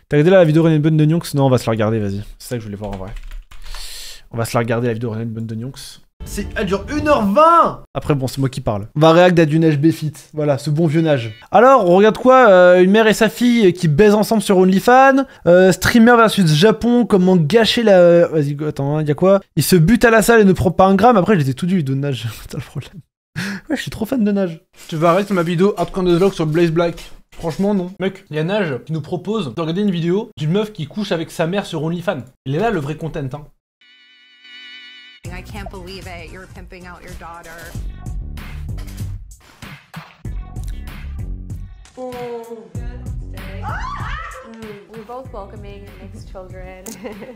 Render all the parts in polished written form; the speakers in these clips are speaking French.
T'as regardé la vidéo René Bonne de Nyonks? Non, on va se la regarder, vas-y. C'est ça que je voulais voir en vrai. On va se la regarder la vidéo René Bonne de Nyonks. Elle dure 1h20. Après bon, c'est moi qui parle. On va réagir à du Neige Béfit. Voilà, ce bon vieux nage. Alors, on regarde quoi? Une mère et sa fille qui baisent ensemble sur OnlyFans. Streamer versus Japon. Comment gâcher la... Vas-y, attends, y'a quoi? Il se bute à la salle et ne prend pas un gramme. Après, j'étais tout du vidéo de nage. C'est le problème. Ouais, je suis trop fan de nage. Tu vas arrêter ma vidéo Hardcore Vlog sur Blaze Black. Franchement, non. Mec, il y a Nage qui nous propose de regarder une vidéo d'une meuf qui couche avec sa mère sur OnlyFans. Il est là le vrai content, hein. I can't believe it. You're pimping out your daughter. We're both welcoming Nick's children.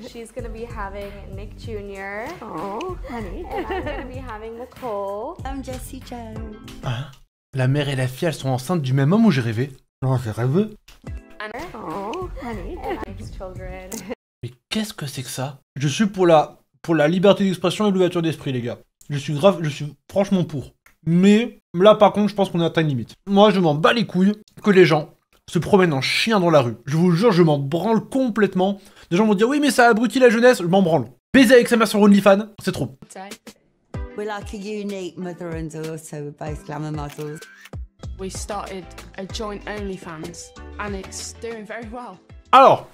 She's gonna be having Nick Jr. Oh, honey. And I'm gonna be having Nicole. I'm Jessie Joe. Ah, la mère et la fille, elles sont enceintes du même homme où j'ai rêvé. Non, j'ai rêvé. Oh, honey. And Nick's children. Mais qu'est-ce que c'est que ça? Je suis pour la liberté d'expression et l'ouverture d'esprit, les gars. Je suis franchement pour. Mais là, par contre, je pense qu'on est atteint une limite. Moi, je m'en bats les couilles que les gens se promènent en chien dans la rue. Je vous jure, je m'en branle complètement. Des gens vont dire, oui, mais ça abrutit la jeunesse. Je m'en branle. Baiser avec sa mère sur OnlyFans, c'est trop. We're like a unique mother and daughter, we're both glamour models. We started a joint OnlyFans and it's doing very well. Alors,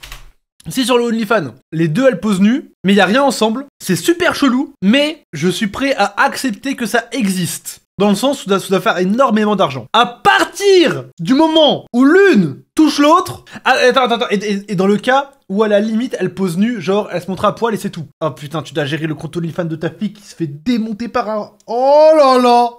si sur le OnlyFans, les deux elles posent nues, mais il y a rien ensemble, c'est super chelou, mais je suis prêt à accepter que ça existe. Dans le sens où ça doit faire énormément d'argent. À partir du moment où l'une touche l'autre... Attends, et dans le cas où à la limite elle pose nue, genre elle se montre à poil et c'est tout. Oh putain, tu dois gérer le compte OnlyFans de ta fille qui se fait démonter par un... Oh là là!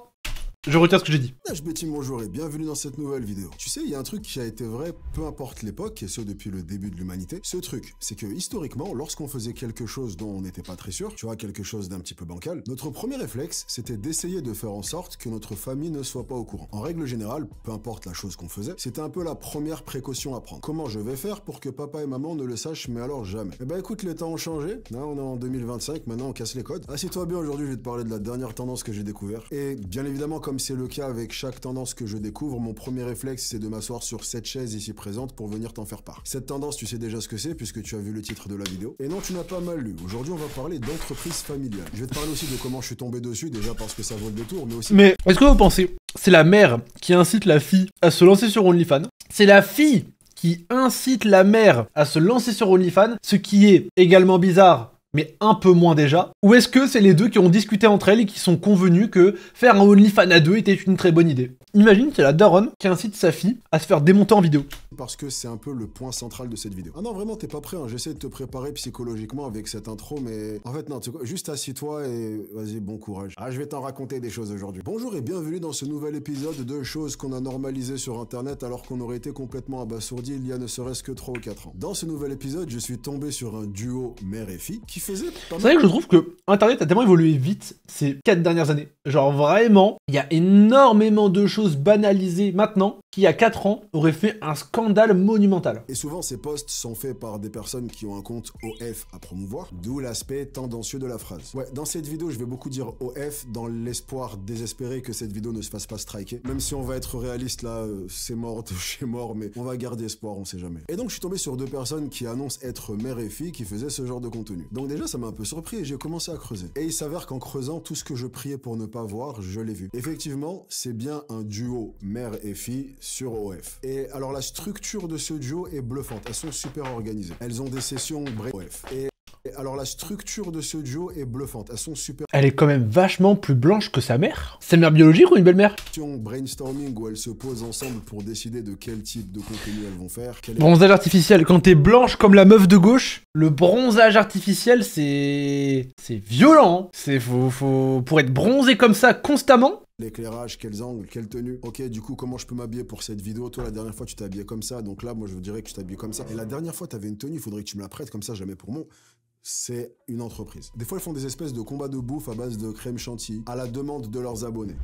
Je retire ce que j'ai dit. Betty, bonjour et bienvenue dans cette nouvelle vidéo. Tu sais, il y a un truc qui a été vrai, peu importe l'époque, et ce depuis le début de l'humanité. Ce truc, c'est que historiquement, lorsqu'on faisait quelque chose dont on n'était pas très sûr, tu vois, quelque chose d'un petit peu bancal, notre premier réflexe, c'était d'essayer de faire en sorte que notre famille ne soit pas au courant. En règle générale, peu importe la chose qu'on faisait, c'était un peu la première précaution à prendre. Comment je vais faire pour que papa et maman ne le sachent, mais alors jamais? Eh ben écoute, les temps ont changé. Là, on est en 2025, maintenant on casse les codes. Assieds-toi bien, aujourd'hui, je vais te parler de la dernière tendance que j'ai découvert. Et bien évidemment, comme c'est le cas avec chaque tendance que je découvre, mon premier réflexe c'est de m'asseoir sur cette chaise ici présente pour venir t'en faire part. Cette tendance, tu sais déjà ce que c'est puisque tu as vu le titre de la vidéo. Et non, tu n'as pas mal lu. Aujourd'hui, on va parler d'entreprise familiale. Je vais te parler aussi de comment je suis tombé dessus, déjà parce que ça vaut le détour, mais aussi... Mais est-ce que vous pensez, c'est la mère qui incite la fille à se lancer sur OnlyFans? C'est la fille qui incite la mère à se lancer sur OnlyFans, ce qui est également bizarre, mais un peu moins déjà? Ou est-ce que c'est les deux qui ont discuté entre elles et qui sont convenus que faire un OnlyFans à deux était une très bonne idée? Imagine, c'est la daronne qui incite sa fille à se faire démonter en vidéo. Parce que c'est un peu le point central de cette vidéo. Ah non, vraiment, t'es pas prêt, hein. J'essaie de te préparer psychologiquement avec cette intro, mais... En fait, non, tu sais quoi, juste assis-toi et... Vas-y, bon courage. Ah, je vais t'en raconter des choses aujourd'hui. Bonjour et bienvenue dans ce nouvel épisode de choses qu'on a normalisées sur Internet alors qu'on aurait été complètement abasourdi il y a ne serait-ce que 3 ou 4 ans. Dans ce nouvel épisode, je suis tombé sur un duo mère et fille qui faisait pas mal... C'est vrai que je trouve que Internet a tellement évolué vite ces 4 dernières années. Genre vraiment, il y a énormément de choses banalisées maintenant qui, il y a 4 ans, auraient fait un scandale monumental. Et souvent, ces posts sont faits par des personnes qui ont un compte OF à promouvoir, d'où l'aspect tendancieux de la phrase. Ouais, dans cette vidéo, je vais beaucoup dire OF dans l'espoir désespéré que cette vidéo ne se fasse pas striker. Même si on va être réaliste là, c'est mort de chez mort, mais on va garder espoir, on sait jamais. Et donc, je suis tombé sur 2 personnes qui annoncent être mère et fille qui faisaient ce genre de contenu. Donc déjà, ça m'a un peu surpris et j'ai commencé à creuser. Et il s'avère qu'en creusant, tout ce que je priais pour ne pas voir, je l'ai vu. Effectivement, c'est bien un duo mère et fille sur OF. Et alors la structure de ce duo est bluffante, elles sont super organisées.Elles ont des sessions OF. Et alors la structure de ce duo est bluffante, elles sont super... Elle est quand même vachement plus blanche que sa mère. C'est une mère biologique ou une belle-mère? Brainstorming où elles se posent ensemble pour décider de quel type de contenu elles vont faire. Bronzage artificiel, quand t'es blanche comme la meuf de gauche, le bronzage artificiel c'est violent. C'est pour être bronzé comme ça constamment. L'éclairage, quels angles, quelle tenue. Ok, du coup, comment je peux m'habiller pour cette vidéo? Toi, la dernière fois, tu t'es habillé comme ça. Donc là, moi, je vous dirais que tu t'habilles comme ça. Et la dernière fois, t'avais une tenue, il faudrait que tu me la prêtes comme ça, jamais pour moi. C'est une entreprise. Des fois, ils font des espèces de combats de bouffe à base de crème chantilly à la demande de leurs abonnés.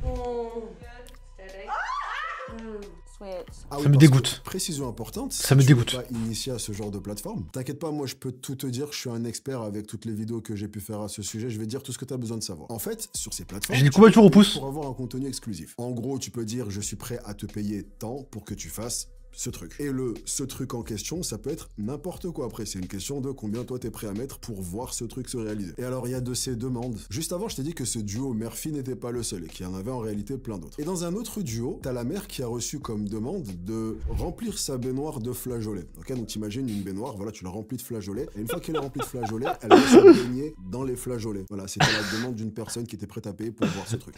Ah oui, ça me dégoûte. Précision importante, ça me dégoûte. Si tu n'es pas initié à ce genre de plateforme, t'inquiète pas, moi je peux tout te dire, je suis un expert avec toutes les vidéos que j'ai pu faire à ce sujet, je vais dire tout ce que tu as besoin de savoir. En fait, sur ces plateformes, j'ai des couvertures au pouce pour avoir un contenu exclusif. En gros, tu peux dire je suis prêt à te payer tant pour que tu fasses ce truc. Et ce truc en question, ça peut être n'importe quoi. Après, c'est une question de combien toi t'es prêt à mettre pour voir ce truc se réaliser. Et alors, il y a de ces demandes. Juste avant, je t'ai dit que ce duo mère-fille n'était pas le seul et qu'il y en avait en réalité plein d'autres. Et dans un autre duo, t'as la mère qui a reçu comme demande de remplir sa baignoire de flageolets. Ok, donc t'imagines une baignoire, voilà, tu la remplis de flageolets. Et une fois qu'elle est remplie de flageolets, elle va se baigner dans les flageolets. Voilà, c'était la demande d'une personne qui était prête à payer pour voir ce truc.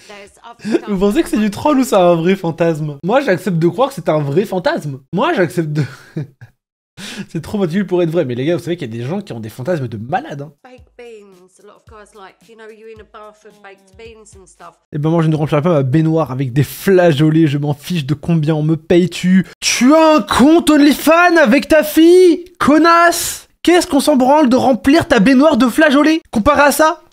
Vous pensez que c'est du troll ou c'est un vrai fantasme? Moi, j'accepte de croire que c'est un vrai fantasme. Moi, j'accepte de... C'est trop motivé pour être vrai, mais les gars, vous savez qu'il y a des gens qui ont des fantasmes de malades. Hein. Et ben moi, je ne remplirai pas ma baignoire avec des flageolets, je m'en fiche de combien on me paye. Tu as un compte OnlyFans avec ta fille, connasse. Qu'est-ce qu'on s'en branle de remplir ta baignoire de flageolets comparé à ça?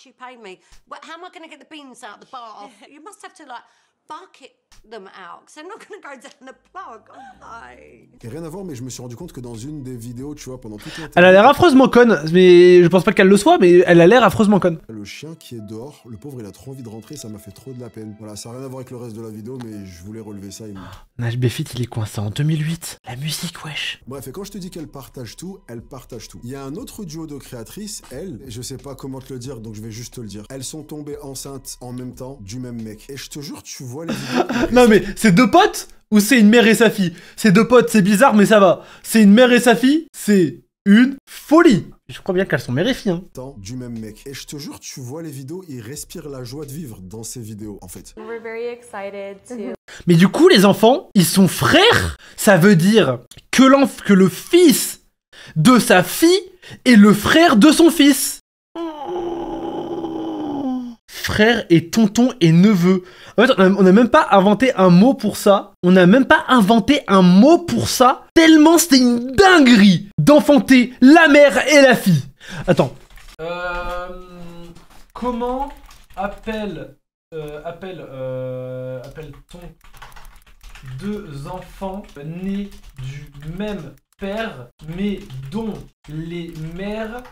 Et rien à voir, mais je me suis rendu compte que dans une des vidéos, tu vois, pendant toute l'interview... Elle a l'air affreusement conne, mais je pense pas qu'elle le soit, mais elle a l'air affreusement conne. Le chien qui est dehors, le pauvre, il a trop envie de rentrer, ça m'a fait trop de la peine. Voilà, ça n'a rien à voir avec le reste de la vidéo, mais je voulais relever ça. NHBFit, il est coincé en 2008. La musique, wesh. Bref, et quand je te dis qu'elle partage tout, elle partage tout. Il y a un autre duo de créatrices, elles, je sais pas comment te le dire, donc je vais juste te le dire. Elles sont tombées enceintes en même temps du même mec. Et je te jure, tu vois les vidéos... Non mais, c'est deux potes ou c'est une mère et sa fille? C'est deux potes, c'est bizarre, mais ça va. C'est une mère et sa fille, c'est une folie. Je crois bien qu'elles sont mère et fille, hein. Du même mec. Et je te jure, tu vois les vidéos, ils respirent la joie de vivre dans ces vidéos, en fait. We're very excited to... Mais du coup, les enfants, ils sont frères. Ça veut dire que le fils de sa fille est le frère de son fils. Frère et tonton et neveu. En fait, on n'a même pas inventé un mot pour ça. On n'a même pas inventé un mot pour ça. Tellement c'était une dinguerie d'enfanter la mère et la fille. Attends. Comment appelle-t-on deux enfants nés du même père, mais dont les mères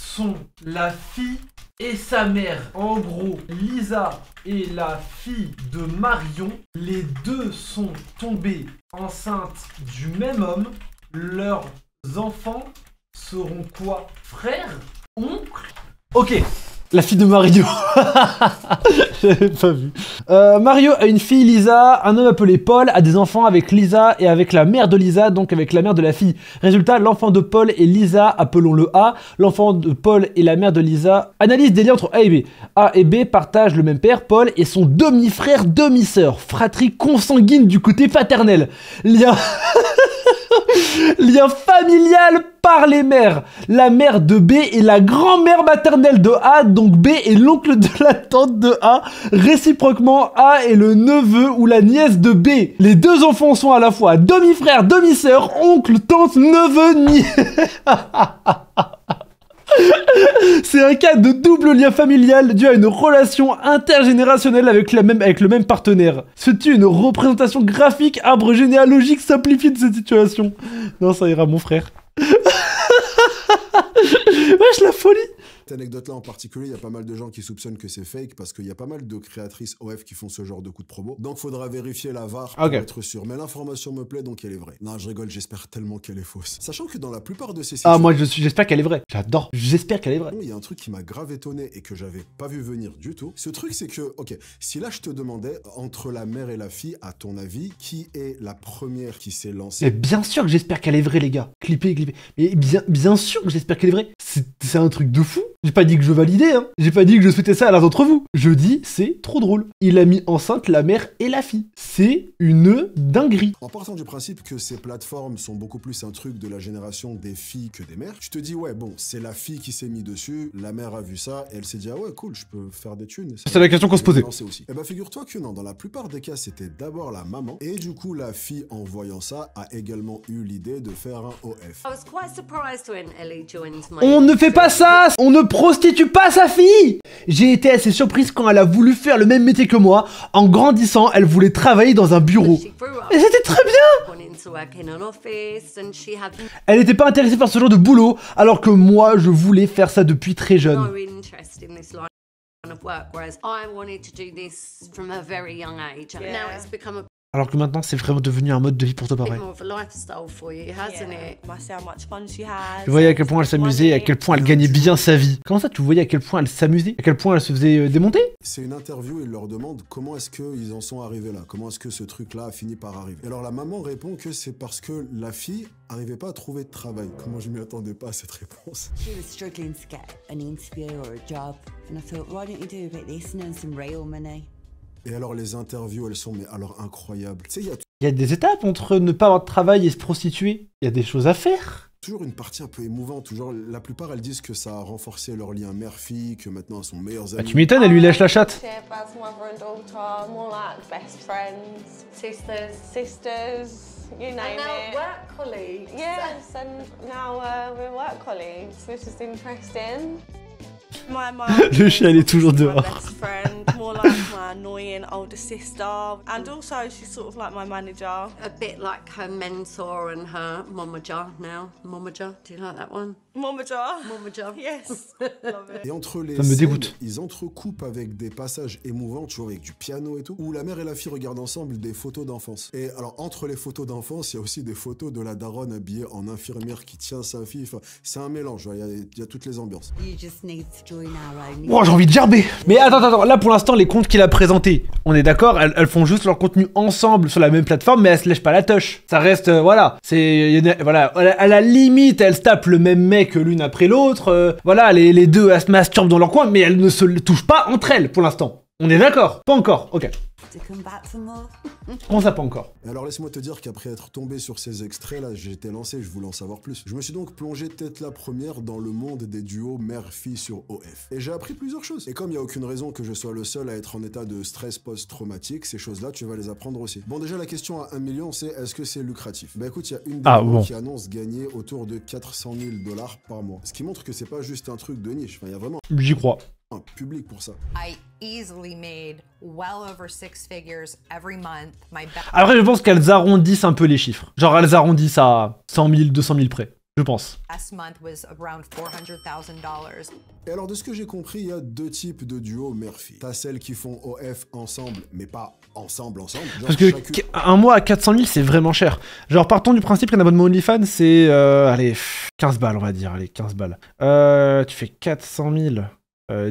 sont la fille et sa mère? En gros, Lisa et la fille de Marion, les deux sont tombés enceintes du même homme. Leurs enfants seront quoi? Frères? Oncles? Ok. La fille de Mario. J'avais pas vu. Mario a une fille, Lisa. Un homme appelé Paul a des enfants avec Lisa et avec la mère de Lisa, donc avec la mère de la fille. Résultat, l'enfant de Paul et Lisa, appelons-le A. L'enfant de Paul et la mère de Lisa. Analyse des liens entre A et B. A et B partagent le même père, Paul, et son demi-frère, demi-sœur. Fratrie consanguine du côté paternel. Lien... Lien familial par les mères. La mère de B est la grand-mère maternelle de A, donc B est l'oncle de la tante de A. Réciproquement, A est le neveu ou la nièce de B. Les deux enfants sont à la fois demi-frère, demi-sœur, oncle, tante, neveu, nièce. C'est un cas de double lien familial dû à une relation intergénérationnelle avec le même partenaire. C'est une représentation graphique, arbre généalogique simplifié de cette situation. Non, ça ira, mon frère. Wesh, la folie. Cette anecdote-là en particulier, il y a pas mal de gens qui soupçonnent que c'est fake parce qu'il y a pas mal de créatrices OF qui font ce genre de coups de promo. Donc faudra vérifier la VAR pour être sûr. Mais l'information me plaît, donc elle est vraie. Non, je rigole, j'espère tellement qu'elle est fausse. Sachant que dans la plupart de ces situations... Ah, moi j'espère qu'elle est vraie. J'adore. J'espère qu'elle est vraie. Il y a un truc qui m'a grave étonné et que j'avais pas vu venir du tout. Ce truc, c'est que, ok, si là je te demandais entre la mère et la fille, à ton avis, qui est la première qui s'est lancée? Mais bien sûr que j'espère qu'elle est vraie, les gars. Clippez. Mais bien sûr que j'espère qu'elle est vraie. C'est un truc de fou. J'ai pas dit que je validais, hein. J'ai pas dit que je souhaitais ça à l'un d'entre vous. Je dis, c'est trop drôle. Il a mis enceinte la mère et la fille. C'est une dinguerie. En partant du principe que ces plateformes sont beaucoup plus un truc de la génération des filles que des mères, tu te dis, ouais, bon, c'est la fille qui s'est mis dessus, la mère a vu ça, et elle s'est dit, ah ouais, cool, je peux faire des thunes. C'est la question qu'on se posait. Et bah, figure-toi que non, dans la plupart des cas, c'était d'abord la maman, et du coup, la fille, en voyant ça, a également eu l'idée de faire un OF. On ne fait pas ça! On ne prostitue pas sa fille! J'ai été assez surprise quand elle a voulu faire le même métier que moi. En grandissant, elle voulait travailler dans un bureau. Et c'était très bien! Elle n'était pas intéressée par ce genre de boulot, alors que moi, je voulais faire ça depuis très jeune. Alors que maintenant, c'est vraiment devenu un mode de vie pour toi, pareil. Je voyais à quel point elle s'amusait, à quel point elle gagnait bien sa vie. Comment ça, tu voyais à quel point elle s'amusait? À quel point elle se faisait démonter? C'est une interview et il leur demande comment est-ce qu'ils en sont arrivés là, comment est-ce que ce truc-là a fini par arriver. Et alors la maman répond que c'est parce que la fille arrivait pas à trouver de travail. Comment je m'y attendais pas à cette réponse. She was struggling to get an interview or a job, and I thought, why don't you do a bit of this and earn some real money? Et alors les interviews, elles sont mais alors incroyables. Tu sais, Il y a des étapes entre ne pas avoir de travail et se prostituer. Il y a des choses à faire. toujours une partie un peu émouvante. Toujours, la plupart, elles disent que ça a renforcé leur lien mère-fille, que maintenant elles sont meilleures Bah amies. tu m'étonnes, elle lui lèche la chatte. As mother and daughter, more like best friends, sisters, you name it. work colleagues. Yes, and now we're work colleagues, which is interesting. My mum Le chien, elle est toujours my dehors. best friend, more like my annoying older sister, and also she's sort of like my manager. A bit like her mentor and her momager now. Momager, do you like that one? Momager. Momager. Yes. Love it. Et entre les Ça me scènes, dégoûte. ils entrecoupent avec des passages émouvants, toujours avec du piano et tout, où la mère et la fille regardent ensemble des photos d'enfance. Et alors, entre les photos d'enfance, il y a aussi des photos de la daronne habillée en infirmière qui tient sa fille. Enfin, c'est un mélange, il y a toutes les ambiances. You just need to join our own. Oh, j'ai envie de gerber. Mais attends, là pour l'instant, les comptes qu'il a présentés, on est d'accord, elles font juste leur contenu ensemble sur la même plateforme, mais elles se lèchent pas la touche. Ça reste, voilà, voilà, à la limite, elles se tapent le même mec l'une après l'autre, voilà, les deux, elles se masturbent dans leur coin, mais elles ne se touchent pas entre elles pour l'instant. On est d'accord? Pas encore, ok. To come back for more. Comment ça, pas encore? Et alors laisse-moi te dire qu'après être tombé sur ces extraits là, j'étais lancé, je voulais en savoir plus. Je me suis donc plongé tête la première dans le monde des duos mère-fille sur OF. Et j'ai appris plusieurs choses. Et comme il n'y a aucune raison que je sois le seul à être en état de stress post-traumatique, ces choses-là tu vas les apprendre aussi. Bon déjà la question à 1 million c'est est-ce que c'est lucratif? Bah écoute, il y a une des qui annonce gagner autour de 400 000 $ par mois. Ce qui montre que c'est pas juste un truc de niche, enfin il y a vraiment J'y crois. un public pour ça. I easily made well over 6 figures every month. My Après, je pense qu'elles arrondissent un peu les chiffres. Genre, elles arrondissent à 100 000, 200 000 près. Je pense. best month was around $400,000. Et alors de ce que j'ai compris, il y a deux types de duos mère-fille. T'as celles qui font OF ensemble, mais pas ensemble. Genre Parce que un mois à 400 000, c'est vraiment cher. Genre, partons du principe qu'un abonnement OnlyFans, c'est, allez, 15 balles, on va dire. Allez, 15 balles. Tu fais 400 000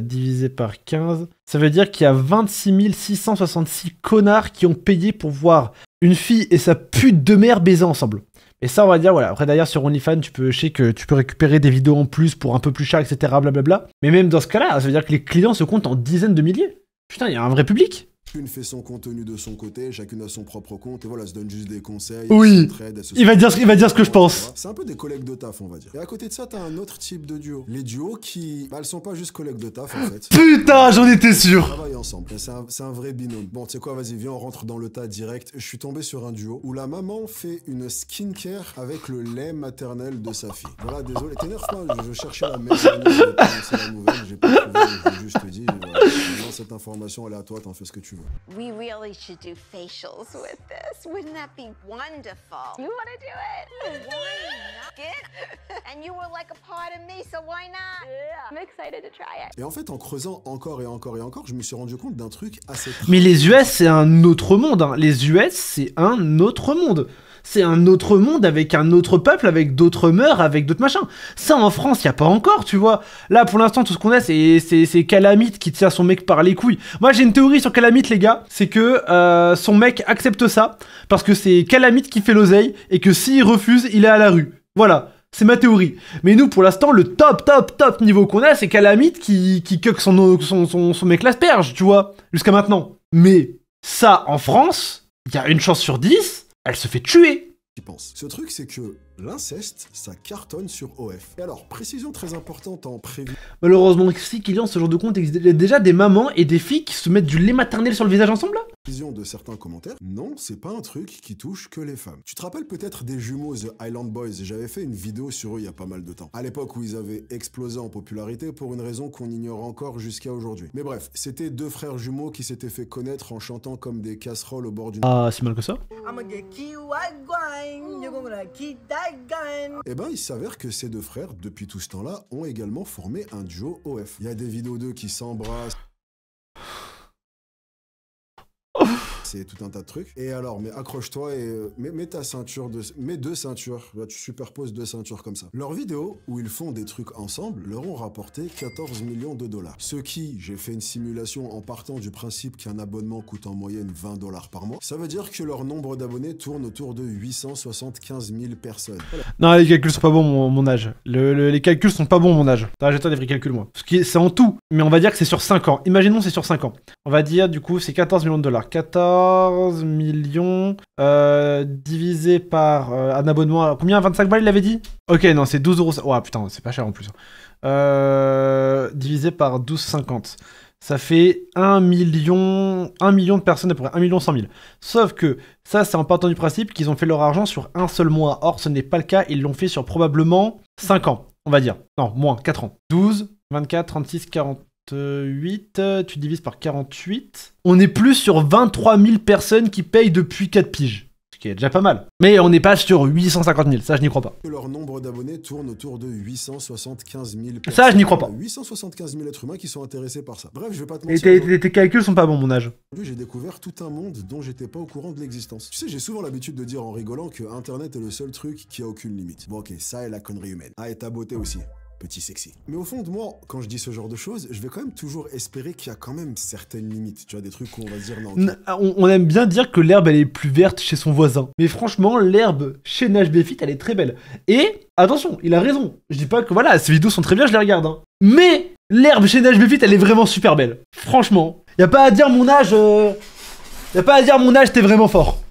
divisé par 15. Ça veut dire qu'il y a 26 666 connards qui ont payé pour voir une fille et sa pute de mère baiser ensemble. Et ça, on va dire, voilà. Après, d'ailleurs, sur OnlyFans, je sais que tu peux récupérer des vidéos en plus pour un peu plus cher, etc. Blablabla. Mais même dans ce cas-là, ça veut dire que les clients se comptent en dizaines de milliers. Putain, il y a un vrai public. Chacune fait son contenu de son côté, chacune a son propre compte, et voilà, se donne juste des conseils. Oui, s'entraident, il va dire ce que je pense. C'est un peu des collègues de taf, on va dire. Et à côté de ça, t'as un autre type de duo. Les duos qui, elles sont pas juste collègues de taf, en fait. Putain, j'en étais Ils sûr. travaillent ensemble. Et c'est un vrai binôme. Bon, tu sais quoi, vas-y, viens, on rentre dans le tas direct. Je suis tombé sur un duo où la maman fait une skincare avec le lait maternel de sa fille. Voilà, désolé, t'énerve pas, je cherchais la meilleure manière de prononcer la nouvelle, j'ai pas trouvé, je vous juste te dis, voilà, maintenant, cette information, elle est à toi, t'en fais ce que tu veux. We really should do facials with this. Wouldn't that be wonderful? You want to do it? Why not? And you were like a part of me, so why not? Yeah. I'm excited to try it. Et en fait, en creusant encore et encore et encore, je me suis rendu compte d'un truc assez... Mais les US, c'est un autre monde. Hein. Les US, c'est un autre monde. C'est un autre monde avec un autre peuple, avec d'autres mœurs, avec d'autres machins. Ça, en France, y a pas encore, tu vois. Là, pour l'instant, tout ce qu'on a, c'est Calamite qui tient son mec par les couilles. Moi, j'ai une théorie sur Calamite, les gars. C'est que son mec accepte ça parce que c'est Calamite qui fait l'oseille et que s'il refuse, il est à la rue. Voilà. C'est ma théorie. Mais nous, pour l'instant, le top niveau qu'on a, c'est Calamite qui cuck son mec l'asperge, tu vois. Jusqu'à maintenant. Mais ça, en France, il y a une chance sur 10... Elle se fait tuer. Ce truc, c'est que l'inceste, ça cartonne sur OF. Et alors, précision très importante en prévu. Malheureusement, si qu'il y a ce genre de compte, il y a déjà des mamans et des filles qui se mettent du lait maternel sur le visage ensemble, là. Précision de certains commentaires, non, c'est pas un truc qui touche que les femmes. Tu te rappelles peut-être des jumeaux The Island Boys? J'avais fait une vidéo sur eux il y a pas mal de temps. À l'époque où ils avaient explosé en popularité pour une raison qu'on ignore encore jusqu'à aujourd'hui. Mais bref, c'était deux frères jumeaux qui s'étaient fait connaître en chantant comme des casseroles au bord d'une... Ah, si mal que ça. Eh ben, il s'avère que ces deux frères, depuis tout ce temps-là, ont également formé un duo OF. Il y a des vidéos d'eux qui s'embrassent. c'est tout un tas de trucs. Et alors, mais accroche-toi et mets ta ceinture, mets 2 ceintures. Là, tu superposes 2 ceintures comme ça. Leurs vidéos où ils font des trucs ensemble leur ont rapporté 14 millions de dollars. Ce qui, j'ai fait une simulation en partant du principe qu'un abonnement coûte en moyenne 20 dollars par mois. Ça veut dire que leur nombre d'abonnés tourne autour de 875 000 personnes. Voilà. Non, les calculs sont pas bons, mon âge. Les calculs sont pas bons, mon âge. J'ai des vrais calculs, moi. C'est en tout, mais on va dire que c'est sur 5 ans. Imaginons c'est sur 5 ans. On va dire, du coup, c'est 14 millions de dollars. 14 millions divisé par un abonnement. Combien? 25 balles, il avait dit? Ok, non, c'est 12 euros. Oh putain, c'est pas cher en plus. Divisé par 12,50. Ça fait 1 million de personnes à peu près, 1 100 000. Sauf que ça, c'est en partant du principe qu'ils ont fait leur argent sur un seul mois. Or, ce n'est pas le cas, ils l'ont fait sur probablement 5 ans, on va dire. Non, moins, 4 ans. 12, 24, 36, 48, tu divises par 48. On est plus sur 23 000 personnes qui payent depuis 4 piges. Ce qui est déjà pas mal. Mais on n'est pas sur 850 000, ça je n'y crois pas. Leur nombre d'abonnés tourne autour de 875 000 personnes. Ça je n'y crois pas. 875 000 êtres humains qui sont intéressés par ça. Bref, je vais pas te mentir. Et tes calculs sont pas bons, mon âge. J'ai découvert tout un monde dont j'étais pas au courant de l'existence. Tu sais, j'ai souvent l'habitude de dire en rigolant que Internet est le seul truc qui a aucune limite. Bon ok, ça est la connerie humaine. Ah, et ta beauté aussi. Petit sexy. Mais au fond de moi, quand je dis ce genre de choses, je vais quand même toujours espérer qu'il y a quand même certaines limites. Tu vois, des trucs où on va se dire non. On aime bien dire que l'herbe elle est plus verte chez son voisin. Mais franchement, l'herbe chez NHBFit elle est très belle. Et attention, il a raison. Je dis pas que voilà, ces vidéos sont très bien, je les regarde. Hein. Mais l'herbe chez NHBFit elle est vraiment super belle. Franchement, y a pas à dire mon âge. Y a pas à dire mon âge, t'es vraiment fort.